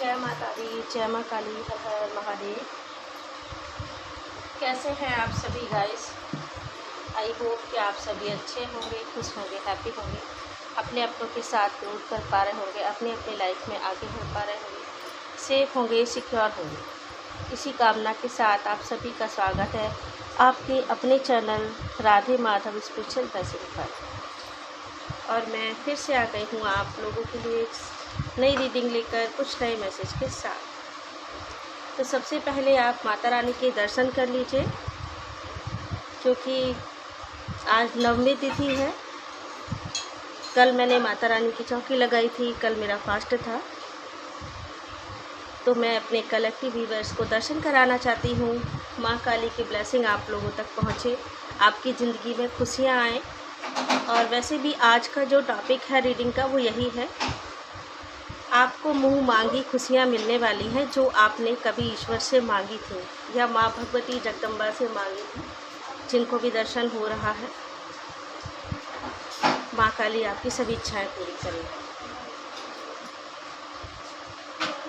जय माता दी, जय माँ काली, हर हर महादेव। कैसे हैं आप सभी गाइस? आई होप कि आप सभी अच्छे होंगे, खुश होंगे, हैप्पी होंगे, अपने अपनों के साथ ग्रोथ कर पा रहे होंगे, अपनी अपनी लाइफ में आगे बढ़ पा रहे होंगे, सेफ होंगे, सिक्योर होंगे। इसी कामना के साथ आप सभी का स्वागत है आपके अपने channel Radhe Madhav spiritual blessing पर। और मैं फिर से आ गई हूँ आप लोगों के लिए नई रीडिंग लेकर, कुछ नए मैसेज के साथ। तो सबसे पहले आप माता रानी के दर्शन कर लीजिए, क्योंकि आज नवमी तिथि है। कल मैंने माता रानी की चौकी लगाई थी, कल मेरा फास्ट था, तो मैं अपने कलेक्टिव व्यूअर्स को दर्शन कराना चाहती हूँ। माँ काली की ब्लेसिंग आप लोगों तक पहुँचे, आपकी ज़िंदगी में खुशियाँ आएँ। और वैसे भी आज का जो टॉपिक है रीडिंग का वो यही है, आपको मुँह मांगी खुशियाँ मिलने वाली हैं जो आपने कभी ईश्वर से मांगी थी या माँ भगवती जगदम्बा से मांगी थी। जिनको भी दर्शन हो रहा है, माँ काली आपकी सभी इच्छाएं पूरी करेगी।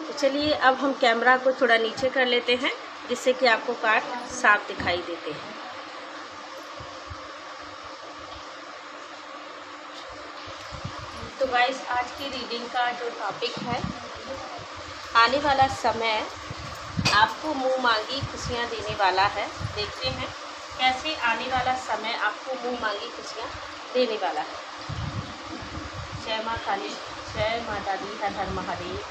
तो चलिए अब हम कैमरा को थोड़ा नीचे कर लेते हैं, जिससे कि आपको कार्ड साफ दिखाई देते हैं। तो गाइस, आज की रीडिंग का जो टॉपिक है, आने वाला समय आपको मुंह मांगी खुशियाँ देने वाला है। देखते हैं कैसे आने वाला समय आपको मुंह मांगी खुशियाँ देने वाला है। जय माँ काली, जय माता दी, हर हर महादेव।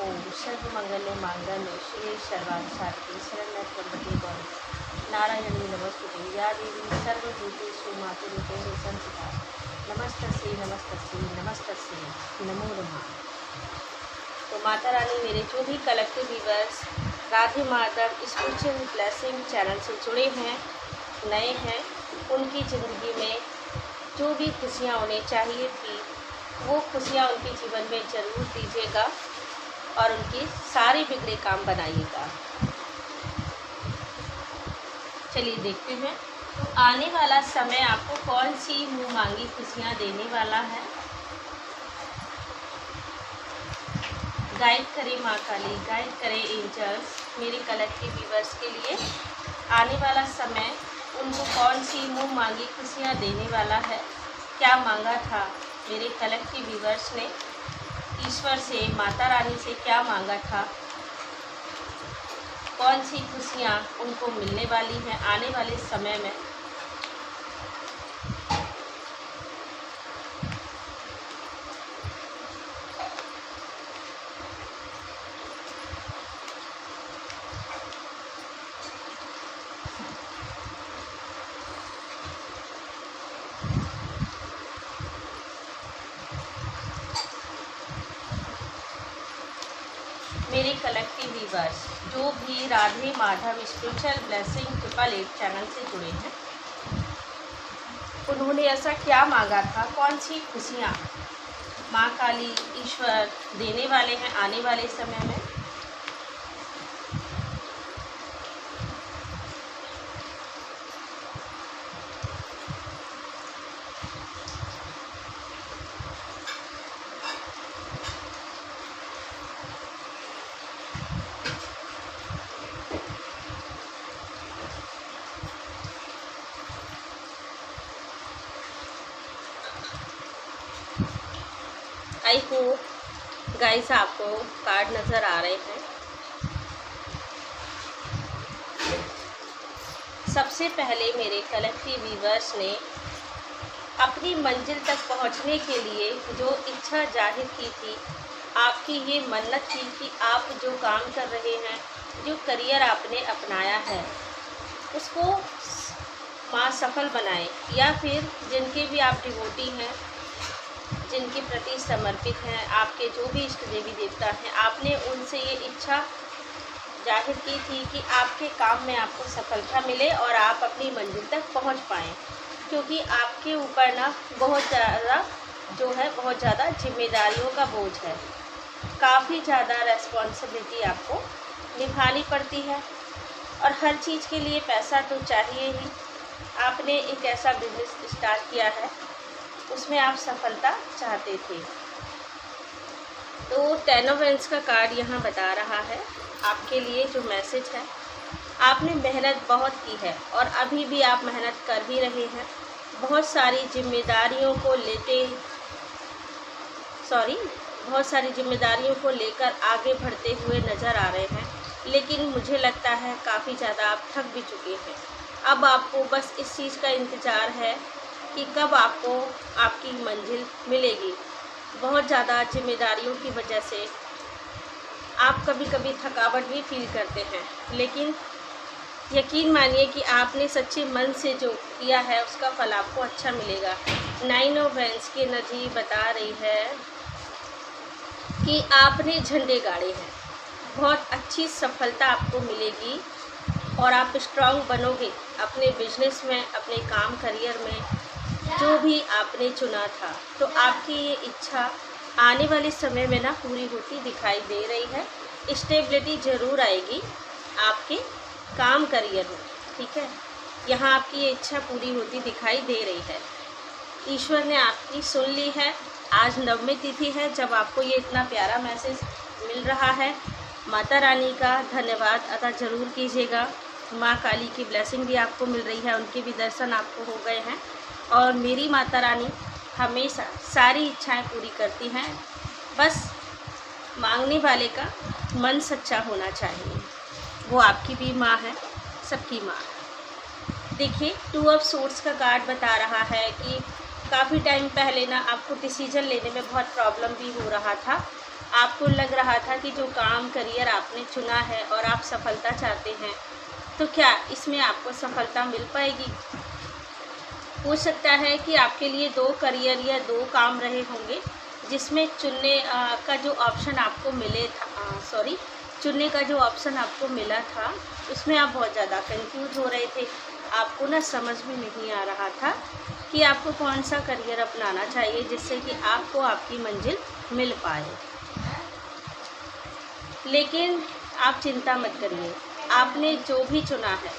ओम सर्वमंगल मांगल्ये शिवे सर्वार्थ साधिके शरण्य त्र्यंबके गौरी नारायणी नमोस्तुते या देवी सर्वभूतेषु मातृरूपेण संस्थिता नमस्तस्यै नमस्तस्यै नमस्तस्यै नमो नमः। तो माता रानी मेरे जो भी collective viewers Radhe Madhav spiritual blessing channel से जुड़े हैं, नए हैं, उनकी ज़िंदगी में जो भी खुशियाँ उन्हें चाहिए थी वो खुशियाँ उनके जीवन में ज़रूर दीजिएगा और उनके सारे बिगड़े काम बनाइएगा। चलिए देखते हैं तो आने वाला समय आपको कौन सी मुँह मांगी खुशियाँ देने वाला है। गाइड करें माँ काली, गाइड करें एंजल्स मेरे कलेक्टिव व्यूअर्स के लिए। आने वाला समय उनको कौन सी मुँह मांगी खुशियाँ देने वाला है। क्या मांगा था मेरे कलेक्टिव व्यूअर्स ने ईश्वर से, माता रानी से क्या मांगा था, कौन सी खुशियाँ उनको मिलने वाली हैं आने वाले समय में। मेरे कलेक्टिव व्यूअर्स जो भी Radhe Madhav spiritual blessing 888 channel से जुड़े हैं, उन्होंने ऐसा क्या मांगा था, कौन सी खुशियाँ माँ काली ईश्वर देने वाले हैं आने वाले समय में। आई होप गाइस आपको कार्ड नज़र आ रहे हैं। सबसे पहले मेरे कलेक्टिव व्यूअर्स ने अपनी मंजिल तक पहुंचने के लिए जो इच्छा जाहिर की थी, आपकी ये मन्नत थी कि आप जो काम कर रहे हैं, जो करियर आपने अपनाया है, उसको माँ सफल बनाए, या फिर जिनके भी आप डिवोटी हैं, जिनके प्रति समर्पित हैं, आपके जो भी इष्ट देवी देवता हैं, आपने उनसे ये इच्छा जाहिर की थी कि आपके काम में आपको सफलता मिले और आप अपनी मंजिल तक पहुंच पाएँ। क्योंकि आपके ऊपर ना बहुत ज़्यादा जिम्मेदारियों का बोझ है, काफ़ी ज़्यादा रेस्पॉन्सिबिलिटी आपको निभानी पड़ती है, और हर चीज़ के लिए पैसा तो चाहिए ही। आपने एक ऐसा बिजनेस स्टार्ट किया है, उसमें आप सफलता चाहते थे, तो 10 ऑफ वेंस का कार्ड यहाँ बता रहा है आपके लिए जो मैसेज है, आपने मेहनत बहुत की है और अभी भी आप मेहनत कर ही रहे हैं। बहुत सारी जिम्मेदारियों को लेकर आगे बढ़ते हुए नज़र आ रहे हैं, लेकिन मुझे लगता है काफ़ी ज़्यादा आप थक भी चुके हैं। अब आपको बस इस चीज़ का इंतज़ार है कि कब आपको आपकी मंजिल मिलेगी। बहुत ज़्यादा जिम्मेदारियों की वजह से आप कभी कभी थकावट भी फील करते हैं, लेकिन यकीन मानिए कि आपने सच्चे मन से जो किया है उसका फल आपको अच्छा मिलेगा। 9 ऑफ वेंस की एनर्जी बता रही है कि आपने झंडे गाड़े हैं, बहुत अच्छी सफलता आपको मिलेगी और आप स्ट्रांग बनोगे अपने बिजनेस में, अपने काम करियर में, जो भी आपने चुना था। तो आपकी ये इच्छा आने वाले समय में ना पूरी होती दिखाई दे रही है। स्टेबिलिटी ज़रूर आएगी आपके काम करियर में, ठीक है। यहाँ आपकी ये इच्छा पूरी होती दिखाई दे रही है। ईश्वर ने आपकी सुन ली है। आज नवमी तिथि है जब आपको ये इतना प्यारा मैसेज मिल रहा है। माता रानी का धन्यवाद अदा ज़रूर कीजिएगा। माँ काली की ब्लेसिंग भी आपको मिल रही है, उनके भी दर्शन आपको हो गए हैं और मेरी माता रानी हमेशा सारी इच्छाएं पूरी करती हैं। बस मांगने वाले का मन सच्चा होना चाहिए। वो आपकी भी माँ है, सबकी माँ है। देखिए 2 ऑफ सोर्ड्स का कार्ड बता रहा है कि काफ़ी टाइम पहले ना आपको डिसीजन लेने में बहुत प्रॉब्लम भी हो रहा था। आपको लग रहा था कि जो काम करियर आपने चुना है और आप सफलता चाहते हैं, तो क्या इसमें आपको सफलता मिल पाएगी। हो सकता है कि आपके लिए 2 करियर या 2 काम रहे होंगे, जिसमें चुनने का जो ऑप्शन आपको आपको मिला था उसमें आप बहुत ज़्यादा कंफ्यूज हो रहे थे। आपको ना समझ में नहीं आ रहा था कि आपको कौन सा करियर अपनाना चाहिए जिससे कि आपको आपकी मंजिल मिल पाए। लेकिन आप चिंता मत करिए, आपने जो भी चुना है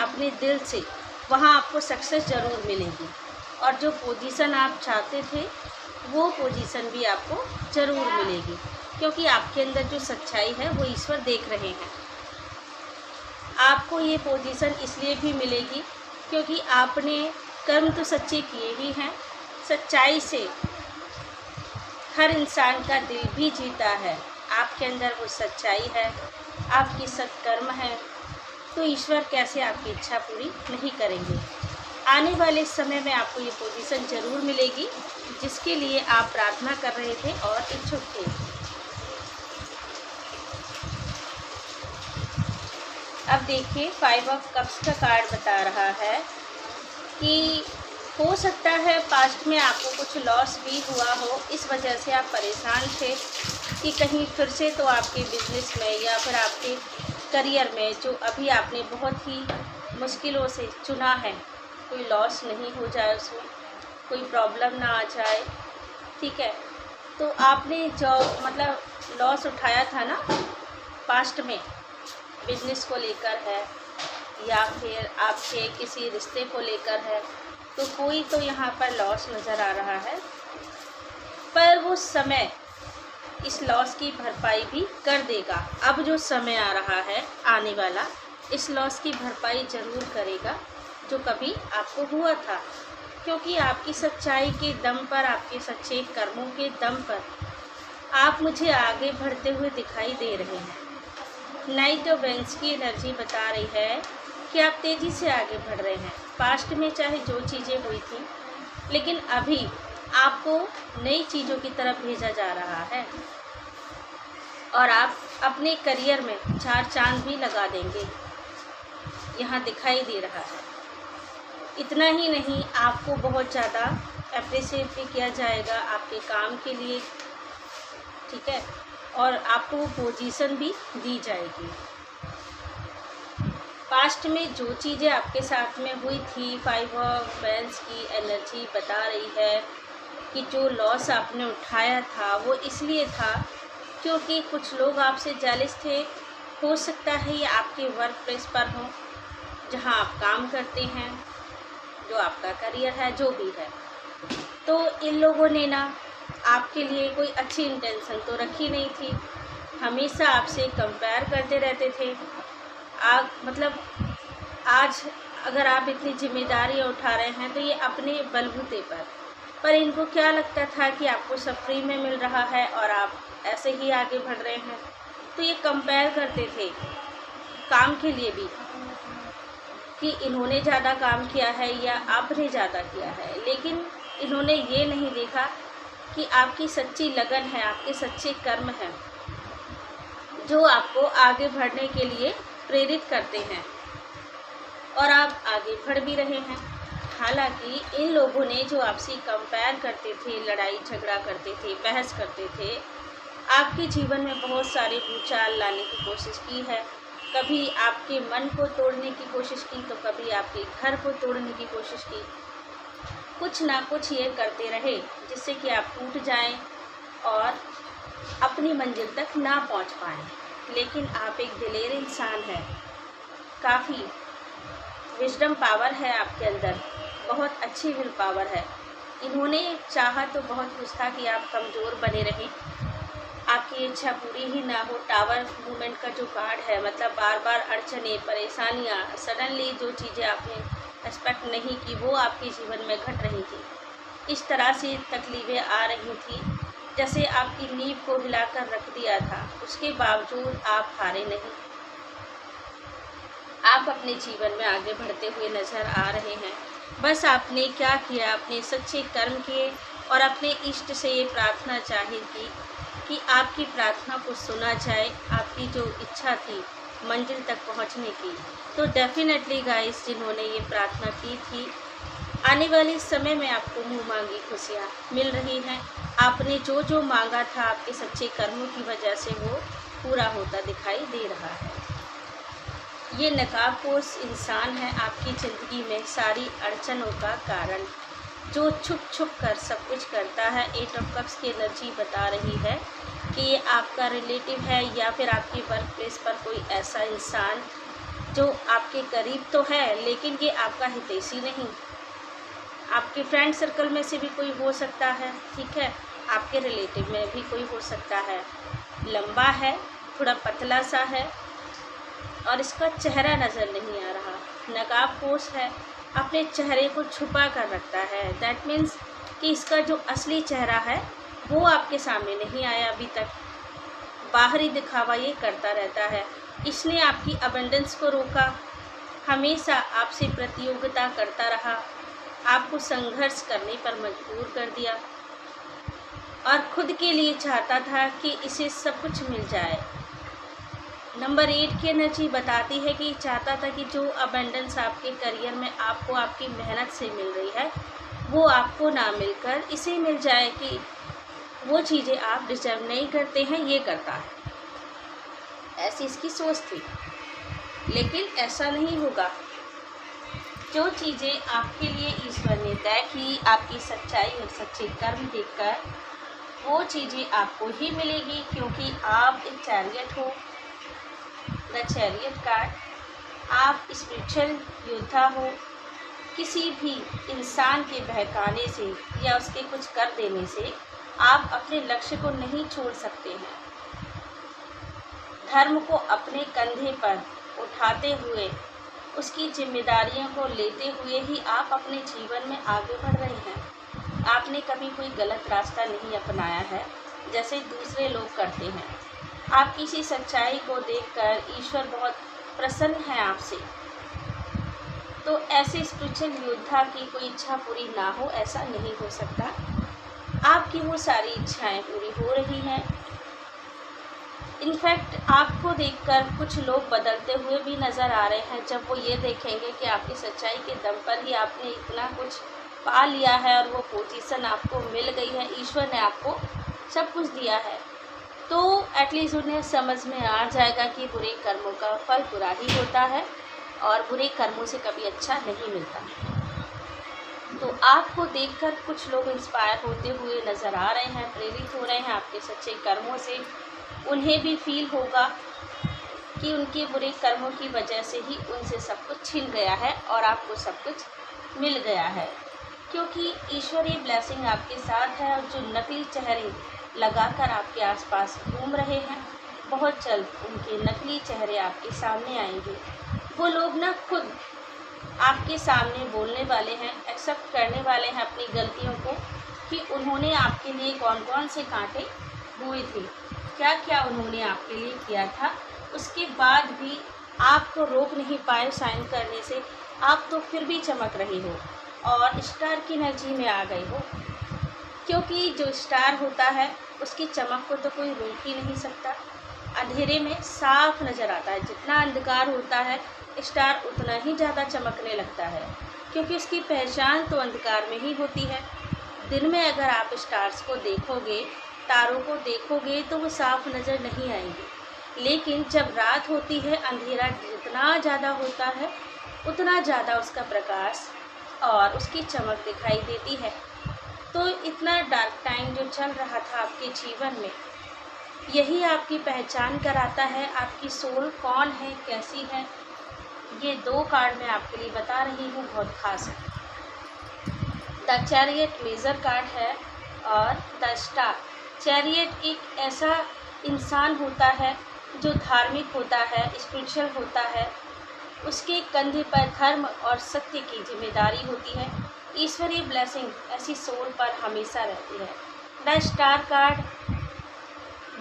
अपने दिल से, वहाँ आपको सक्सेस ज़रूर मिलेगी और जो पोजीशन आप चाहते थे वो पोजीशन भी आपको ज़रूर मिलेगी, क्योंकि आपके अंदर जो सच्चाई है वो ईश्वर देख रहे हैं। आपको ये पोजीशन इसलिए भी मिलेगी क्योंकि आपने कर्म तो सच्चे किए ही हैं। सच्चाई से हर इंसान का दिल भी जीता है। आपके अंदर वो सच्चाई है, आपकी सत्कर्म है, तो ईश्वर कैसे आपकी इच्छा पूरी नहीं करेंगे। आने वाले समय में आपको ये पोजीशन ज़रूर मिलेगी जिसके लिए आप प्रार्थना कर रहे थे और इच्छुक थे। अब देखिए 5 ऑफ कप्स का कार्ड बता रहा है कि हो सकता है पास्ट में आपको कुछ लॉस भी हुआ हो, इस वजह से आप परेशान थे कि कहीं फिर से तो आपके बिजनेस में या फिर आपके करियर में जो अभी आपने बहुत ही मुश्किलों से चुना है, कोई लॉस नहीं हो जाए, उसमें कोई प्रॉब्लम ना आ जाए, ठीक है। तो आपने जो लॉस उठाया था ना पास्ट में, बिजनेस को लेकर है या फिर आपके किसी रिश्ते को लेकर है, तो कोई तो यहाँ पर लॉस नज़र आ रहा है, पर वो समय इस लॉस की भरपाई भी कर देगा। अब जो समय आ रहा है आने वाला, इस लॉस की भरपाई ज़रूर करेगा जो कभी आपको हुआ था, क्योंकि आपकी सच्चाई के दम पर, आपके सच्चे कर्मों के दम पर आप मुझे आगे बढ़ते हुए दिखाई दे रहे हैं। नाइट ऑफ वेंस की एनर्जी बता रही है कि आप तेज़ी से आगे बढ़ रहे हैं। पास्ट में चाहे जो चीज़ें हुई थी, लेकिन अभी आपको नई चीज़ों की तरफ भेजा जा रहा है और आप अपने करियर में 4 चांद भी लगा देंगे, यहाँ दिखाई दे रहा है। इतना ही नहीं, आपको बहुत ज़्यादा अप्रिशिएट भी किया जाएगा आपके काम के लिए, ठीक है, और आपको वो पोजीशन भी दी जाएगी। पास्ट में जो चीज़ें आपके साथ में हुई थी, 5 ऑफ वेंस की एनर्जी बता रही है कि जो लॉस आपने उठाया था वो इसलिए था क्योंकि कुछ लोग आपसे जेलस थे। हो सकता है ये आपके वर्क प्लेस पर हो, जहां आप काम करते हैं, जो आपका करियर है, जो भी है। तो इन लोगों ने ना आपके लिए कोई अच्छी इंटेंशन तो रखी नहीं थी, हमेशा आपसे कंपेयर करते रहते थे। आप मतलब आज अगर आप इतनी जिम्मेदारियाँ उठा रहे हैं तो ये अपने बलबूते पर इनको क्या लगता था कि आपको सब फ्री में मिल रहा है और आप ऐसे ही आगे बढ़ रहे हैं। तो ये कंपेयर करते थे काम के लिए भी कि इन्होंने ज़्यादा काम किया है या आपने ज़्यादा किया है, लेकिन इन्होंने ये नहीं देखा कि आपकी सच्ची लगन है, आपके सच्चे कर्म हैं जो आपको आगे बढ़ने के लिए प्रेरित करते हैं और आप आगे बढ़ भी रहे हैं। हालांकि इन लोगों ने जो आपसे कंपेयर करते थे, लड़ाई झगड़ा करते थे, बहस करते थे, आपके जीवन में बहुत सारे भूचाल लाने की कोशिश की है। कभी आपके मन को तोड़ने की कोशिश की तो कभी आपके घर को तोड़ने की कोशिश की। कुछ ना कुछ ये करते रहे जिससे कि आप टूट जाएं और अपनी मंजिल तक ना पहुंच पाएं। लेकिन आप एक दिलेर इंसान हैं, काफ़ी विजडम पावर है आपके अंदर, बहुत अच्छी विल पावर है। इन्होंने चाहा तो बहुत कुछ था कि आप कमज़ोर बने रहें, आपकी इच्छा पूरी ही ना हो। टावर मूवमेंट का जो कार्ड है, मतलब बार बार अड़चने, परेशानियाँ, सडनली जो चीज़ें आपने एक्सपेक्ट नहीं की वो आपके जीवन में घट रही थी। इस तरह से तकलीफ़ें आ रही थी जैसे आपकी नींव को हिलाकर रख दिया था, उसके बावजूद आप हारे नहीं। आप अपने जीवन में आगे बढ़ते हुए नज़र आ रहे हैं। बस आपने क्या किया, अपने सच्चे कर्म किए और अपने इष्ट से ये प्रार्थना चाहिए की कि आपकी प्रार्थना को सुना जाए, आपकी जो इच्छा थी मंजिल तक पहुंचने की। तो डेफिनेटली गाइस, जिन्होंने ये प्रार्थना की थी, आने वाले समय में आपको मुँह मांगी खुशियाँ मिल रही हैं। आपने जो जो मांगा था आपके सच्चे कर्मों की वजह से वो पूरा होता दिखाई दे रहा है। ये नकाबपोश इंसान है आपकी ज़िंदगी में सारी अड़चनों का कारण, जो छुप छुप कर सब कुछ करता है। 8 ऑफ कप्स की एनर्जी बता रही है कि ये आपका रिलेटिव है या फिर आपकी वर्क प्लेस पर कोई ऐसा इंसान जो आपके करीब तो है लेकिन ये आपका हितैषी नहीं। आपके फ्रेंड सर्कल में से भी कोई हो सकता है, ठीक है, आपके रिलेटिव में भी कोई हो सकता है। लंबा है, थोड़ा पतला सा है और इसका चेहरा नज़र नहीं आ रहा। नकाबपोश है, अपने चेहरे को छुपा कर रखता है। दैट मीन्स कि इसका जो असली चेहरा है वो आपके सामने नहीं आया अभी तक। बाहरी दिखावा ये करता रहता है। इसने आपकी अबंडेंस को रोका, हमेशा आपसे प्रतियोगिता करता रहा, आपको संघर्ष करने पर मजबूर कर दिया और खुद के लिए चाहता था कि इसे सब कुछ मिल जाए। नंबर 8 की एनर्जी बताती है कि चाहता था कि जो अबंडेंस आपके करियर में आपको आपकी मेहनत से मिल रही है वो आपको ना मिलकर इसे मिल जाए कि वो चीज़ें आप डिजर्व नहीं करते हैं, ये करता है। ऐसी इसकी सोच थी, लेकिन ऐसा नहीं होगा। जो चीज़ें आपके लिए ईश्वर ने तय की, आपकी सच्चाई और सच्चे कर्म देखकर वो चीज़ें आपको ही मिलेगी, क्योंकि आप एक चैरियट हो, द चैरियट कार्ड। आप स्पिरिचुअल योद्धा हो। किसी भी इंसान के बहकाने से या उसके कुछ कर देने से आप अपने लक्ष्य को नहीं छोड़ सकते हैं। धर्म को अपने कंधे पर उठाते हुए, उसकी जिम्मेदारियों को लेते हुए ही आप अपने जीवन में आगे बढ़ रहे हैं। आपने कभी कोई गलत रास्ता नहीं अपनाया है जैसे दूसरे लोग करते हैं। आप किसी सच्चाई को देखकर ईश्वर बहुत प्रसन्न है आपसे। तो ऐसे स्पिरिचुअल योद्धा की कोई इच्छा पूरी ना हो, ऐसा नहीं हो सकता। आपकी वो सारी इच्छाएं पूरी हो रही हैं। इनफैक्ट आपको देखकर कुछ लोग बदलते हुए भी नज़र आ रहे हैं, जब वो ये देखेंगे कि आपकी सच्चाई के दम पर ही आपने इतना कुछ पा लिया है और वो पोजीशन आपको मिल गई है, ईश्वर ने आपको सब कुछ दिया है, तो एटलीस्ट उन्हें समझ में आ जाएगा कि बुरे कर्मों का फल बुरा ही होता है और बुरे कर्मों से कभी अच्छा नहीं मिलता। तो आपको देखकर कुछ लोग इंस्पायर होते हुए नज़र आ रहे हैं, प्रेरित हो रहे हैं आपके सच्चे कर्मों से। उन्हें भी फील होगा कि उनके बुरे कर्मों की वजह से ही उनसे सब कुछ छिन गया है और आपको सब कुछ मिल गया है। क्योंकि ईश्वरीय ब्लेसिंग आपके साथ है। और जो नकली चेहरे लगाकर आपके आसपास घूम रहे हैं, बहुत जल्द उनके नकली चेहरे आपके सामने आएंगे। वो लोग ना खुद आपके सामने बोलने वाले हैं, एक्सेप्ट करने वाले हैं अपनी गलतियों को, कि उन्होंने आपके लिए कौन कौन से कांटे हुए थे, क्या क्या उन्होंने आपके लिए किया था। उसके बाद भी आपको रोक नहीं पाए साइन करने से। आप तो फिर भी चमक रहे हो और स्टार की एनर्जी में आ गए हो, क्योंकि जो स्टार होता है उसकी चमक को तो कोई रोक ही नहीं सकता। अंधेरे में साफ नज़र आता है। जितना अंधकार होता है स्टार उतना ही ज़्यादा चमकने लगता है, क्योंकि उसकी पहचान तो अंधकार में ही होती है। दिन में अगर आप स्टार्स को देखोगे, तारों को देखोगे, तो वो साफ नज़र नहीं आएंगे। लेकिन जब रात होती है, अंधेरा जितना ज़्यादा होता है उतना ज़्यादा उसका प्रकाश और उसकी चमक दिखाई देती है। तो इतना डार्क टाइम जो चल रहा था आपके जीवन में, यही आपकी पहचान कराता है आपकी सोल कौन है, कैसी है। ये 2 कार्ड मैं आपके लिए बता रही हूँ, बहुत खास है। द चैरियट मेजर कार्ड है और द स्टार। चैरियट एक ऐसा इंसान होता है जो धार्मिक होता है, स्पिरिचुअल होता है। उसके कंधे पर धर्म और सत्य की जिम्मेदारी होती है। ईश्वरीय ब्लेसिंग ऐसी सोल पर हमेशा रहती है। द स्टार कार्ड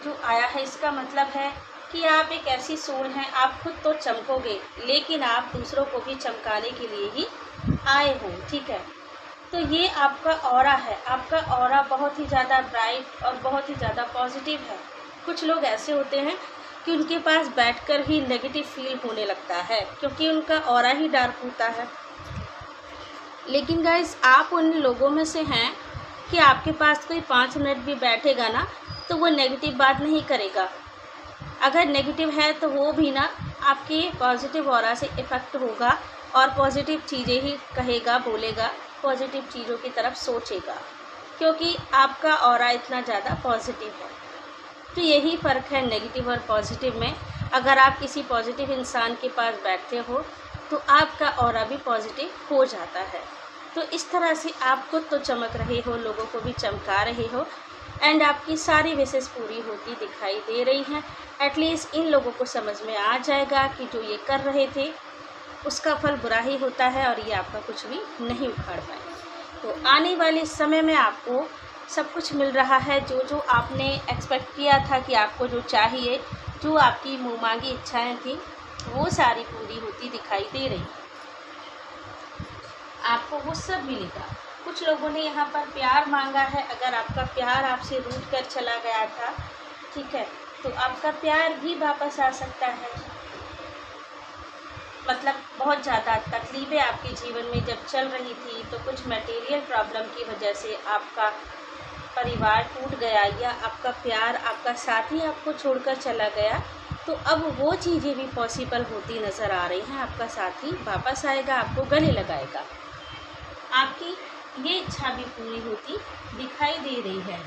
जो आया है, इसका मतलब है कि आप एक ऐसी सोल हैं, आप खुद तो चमकोगे लेकिन आप दूसरों को भी चमकाने के लिए ही आए हो, ठीक है। तो ये आपका ऑरा है। आपका ऑरा बहुत ही ज़्यादा ब्राइट और बहुत ही ज़्यादा पॉजिटिव है। कुछ लोग ऐसे होते हैं कि उनके पास बैठकर ही नेगेटिव फील होने लगता है, क्योंकि उनका ऑरा ही डार्क होता है। लेकिन गाइस, आप उन लोगों में से हैं कि आपके पास कोई 5 मिनट भी बैठेगा ना तो वो नेगेटिव बात नहीं करेगा। अगर नेगेटिव है तो वो भी ना आपके पॉजिटिव ऑरा से इफ़ेक्ट होगा और पॉजिटिव चीज़ें ही कहेगा, बोलेगा, पॉजिटिव चीज़ों की तरफ सोचेगा, क्योंकि आपका ऑरा इतना ज़्यादा पॉजिटिव है। तो यही फ़र्क है नेगेटिव और पॉजिटिव में। अगर आप किसी पॉजिटिव इंसान के पास बैठते हो तो आपका ऑरा भी पॉजिटिव हो जाता है। तो इस तरह से आप खुद तो चमक रहे हो, लोगों को भी चमका रहे हो, एंड आपकी सारी विशेष पूरी होती दिखाई दे रही हैं। एटलीस्ट इन लोगों को समझ में आ जाएगा कि जो ये कर रहे थे उसका फल बुरा ही होता है और ये आपका कुछ भी नहीं उखाड़ पाए। तो आने वाले समय में आपको सब कुछ मिल रहा है। जो जो आपने एक्सपेक्ट किया था कि आपको जो चाहिए, जो आपकी मुँह मांगी इच्छाएँ थी, वो सारी पूरी होती दिखाई दे रही। आपको वो सब मिलेगा। कुछ लोगों ने यहाँ पर प्यार मांगा है। अगर आपका प्यार आपसे रूठ कर चला गया था, ठीक है, तो आपका प्यार भी वापस आ सकता है। मतलब बहुत ज़्यादा तकलीफ़ें आपके जीवन में जब चल रही थी, तो कुछ मटेरियल प्रॉब्लम की वजह से आपका परिवार टूट गया या आपका प्यार, आपका साथी आपको छोड़कर चला गया, तो अब वो चीज़ें भी पॉसिबल होती नज़र आ रही हैं। आपका साथी वापस आएगा, आपको गले लगाएगा। आपकी ये इच्छा भी पूरी होती दिखाई दे रही है।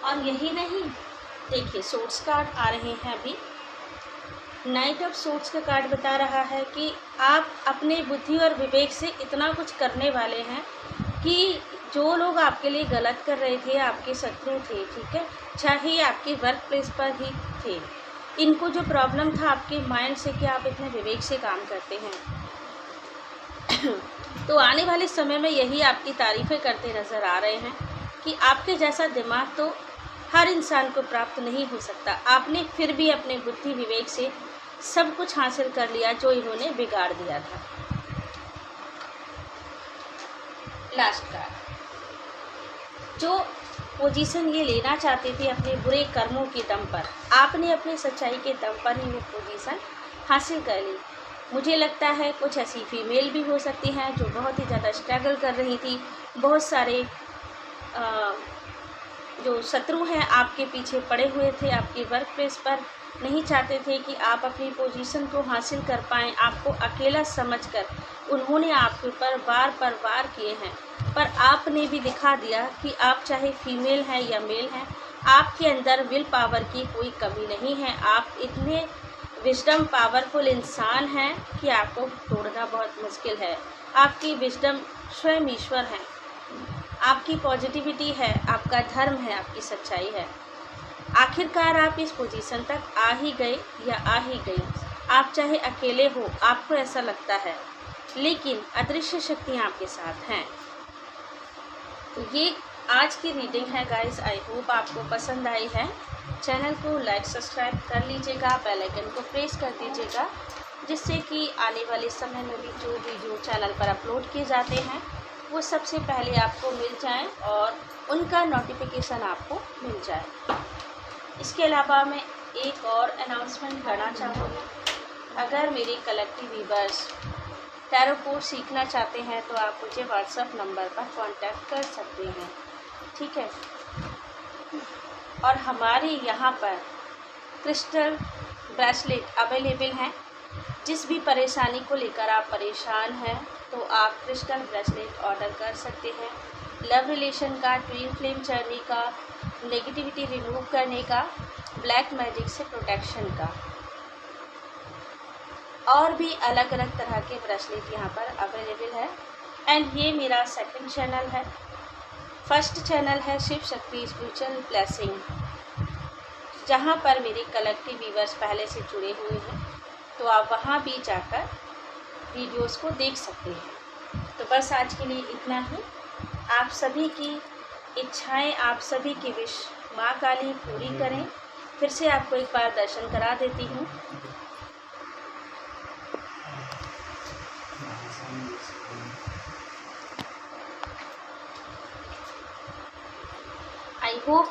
और यही नहीं, देखिए सोर्ट्स कार्ड आ रहे हैं अभी। नाइट ऑफ सोर्ट्स का कार्ड बता रहा है कि आप अपने बुद्धि और विवेक से इतना कुछ करने वाले हैं कि जो लोग आपके लिए गलत कर रहे थे, आपके शत्रु थे, ठीक है, चाहे आपके वर्क प्लेस पर ही थे, इनको जो प्रॉब्लम था आपके माइंड से कि आप इतने विवेक से काम करते हैं, तो आने वाले समय में यही आपकी तारीफ़ें करते नज़र आ रहे हैं कि आपके जैसा दिमाग तो हर इंसान को प्राप्त नहीं हो सकता। आपने फिर भी अपने बुद्धि विवेक से सब कुछ हासिल कर लिया जो इन्होंने बिगाड़ दिया था। लास्ट कार्ड, जो पोजीशन ये लेना चाहते थे अपने बुरे कर्मों के दम पर, आपने अपनी सच्चाई के दम पर ही वो पोजीशन हासिल कर ली। मुझे लगता है कुछ ऐसी फीमेल भी हो सकती हैं जो बहुत ही ज़्यादा स्ट्रगल कर रही थी। बहुत सारे जो शत्रु हैं आपके पीछे पड़े हुए थे, आपके वर्क प्लेस पर नहीं चाहते थे कि आप अपनी पोजीशन को हासिल कर पाएँ। आपको अकेला समझकर उन्होंने आपके ऊपर वार पर वार किए हैं, पर आपने भी दिखा दिया कि आप चाहे फीमेल हैं या मेल हैं, आपके अंदर विल पावर की कोई कमी नहीं है। आप इतने विजडम पावरफुल इंसान है कि आपको तोड़ना बहुत मुश्किल है। आपकी विजडम स्वयं ईश्वर है, आपकी पॉजिटिविटी है, आपका धर्म है, आपकी सच्चाई है। आखिरकार आप इस पोजीशन तक आ ही गए या आ ही गई। आप चाहे अकेले हो, आपको ऐसा लगता है, लेकिन अदृश्य शक्तियाँ आपके साथ हैं। तो ये आज की रीडिंग है गाइस। आई होप आपको पसंद आई है। चैनल को लाइक सब्सक्राइब कर लीजिएगा, बेल आइकन को प्रेस कर दीजिएगा, जिससे कि आने वाले समय में भी जो वीडियो चैनल पर अपलोड किए जाते हैं वो सबसे पहले आपको मिल जाए और उनका नोटिफिकेशन आपको मिल जाए। इसके अलावा मैं एक और अनाउंसमेंट करना चाहूँगी। अगर मेरे कलेक्टिव व्यूअर्स टैरो कोर्स सीखना चाहते हैं तो आप मुझे व्हाट्सएप नंबर पर कांटेक्ट कर सकते हैं, ठीक है। और हमारे यहाँ पर क्रिस्टल ब्रेसलेट अवेलेबल हैं। जिस भी परेशानी को लेकर आप परेशान हैं तो आप क्रिस्टल ब्रेसलेट ऑर्डर कर सकते हैं। लव रिलेशन का, ट्विन फ्लेम जर्नी का, नेगेटिविटी रिमूव करने का, ब्लैक मैजिक से प्रोटेक्शन का, और भी अलग अलग तरह के ब्रेसलेट यहाँ पर अवेलेबल है। एंड ये मेरा सेकंड चैनल है। फर्स्ट चैनल है शिव शक्ति स्पिरिचुअल ब्लेसिंग, जहाँ पर मेरे कलेक्टिव व्यूअर्स पहले से जुड़े हुए हैं, तो आप वहाँ भी जाकर वीडियोस को देख सकते हैं। तो बस आज के लिए इतना ही। आप सभी की इच्छाएं, आप सभी की विश माँ काली पूरी करें। फिर से आपको एक बार दर्शन करा देती हूँ। आई होप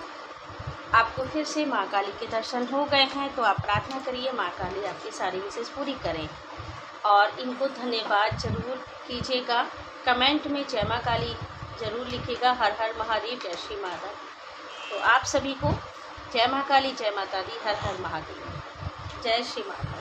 आपको फिर से माँ काली के दर्शन हो गए हैं। तो आप प्रार्थना करिए माँ काली आपकी सारी विशेष पूरी करें और इनको धन्यवाद जरूर कीजिएगा। कमेंट में जय माँ काली ज़रूर लिखिएगा। हर हर महादेव, जय श्री माधव। तो आप सभी को जय माँ काली, जय माता दी, हर हर महादेव, जय श्री माधव।